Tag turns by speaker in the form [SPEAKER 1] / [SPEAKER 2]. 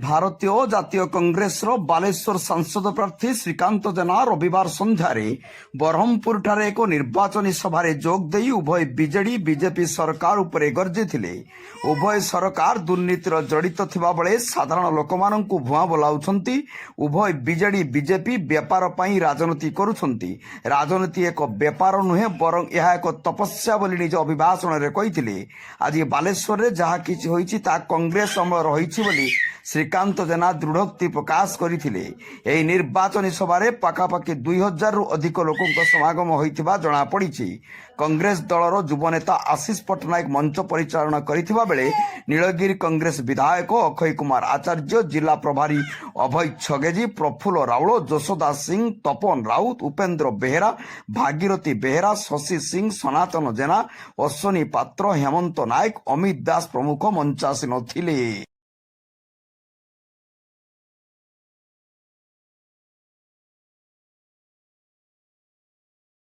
[SPEAKER 1] ଭାରତୀୟ ଜାତୀୟ କଂଗ୍ରେସର ବାଲେଶ୍ୱର ସାଂସଦ ପ୍ରାର୍ଥୀ ଶ୍ରୀକାନ୍ତ ଜେନା ରବିବାର ସନ୍ଧ୍ୟାରେ ବ୍ରହ୍ମପୁରଠାରେ ଏକ ନିର୍ବାଚନୀ ସଭାରେ ଯୋଗ ଦେଇ ଉଭୟ ବିଜେଡି ବିଜେପି ସରକାର ଉପରେ ଗର୍ଜିଥିଲେ। ଉଭୟ ସରକାର ଦୁର୍ନୀତିର ଜଡ଼ିତ ଥିବାବେଳେ ସାଧାରଣ ଲୋକମାନଙ୍କୁ ଭୁଆଁ ବୋଲାଉଛନ୍ତି। ଉଭୟ ବିଜେଡି ବିଜେପି ବେପାର ପାଇଁ ରାଜନୀତି କରୁଛନ୍ତି। ରାଜନୀତି ଏକ ବେପାର ନୁହେଁ, ବରଂ ଏହା ଏକ ତପସ୍ୟା ବୋଲି ନିଜ ଅଭିଭାଷଣରେ କହିଥିଲେ। ଆଜି ବାଲେଶ୍ୱରରେ ଯାହା କିଛି ହୋଇଛି ତାହା କଂଗ୍ରେସ ଅମଳ ରହିଛି ବୋଲି ଶ୍ରୀକାନ୍ତ ଜେନା ଦୃଢ଼ୋକ୍ତି ପ୍ରକାଶ କରିଥିଲେ। ଏହି ନିର୍ବାଚନୀ ସଭାରେ ପାଖାପାଖି 2000ରୁ ଅଧିକ ଲୋକଙ୍କ ସମାଗମ ହୋଇଥିବା ଜଣାପଡ଼ିଛି। କଂଗ୍ରେସ ଦଳର ଯୁବନେତା ଆଶିଷ ପଟ୍ଟନାୟକ ମଞ୍ଚ ପରିଚାଳନା କରିଥିବା ବେଳେ ନୀଳଗିରି କଂଗ୍ରେସ ବିଧାୟକ ଅକ୍ଷୟ କୁମାର ଆଚାର୍ଯ୍ୟ, ଜିଲ୍ଲା ପ୍ରଭାରୀ ଅଭୟ ଛଗେଜୀ, ପ୍ରଫୁଲ୍ଲ ରାଉଳ, ଯଶୋଦା ସିଂ, ତପନ ରାଉତ, ଉପେନ୍ଦ୍ର ବେହେରା, ଭାଗୀରଥୀ ବେହେରା, ଶଶି ସିଂ, ସନାତନ ଜେନା, ଅଶ୍ୱନୀ ପାତ୍ର, ହେମନ୍ତ ନାୟକ, ଅମିତ ଦାସ ପ୍ରମୁଖ ମଞ୍ଚାସୀନ ଥିଲେ।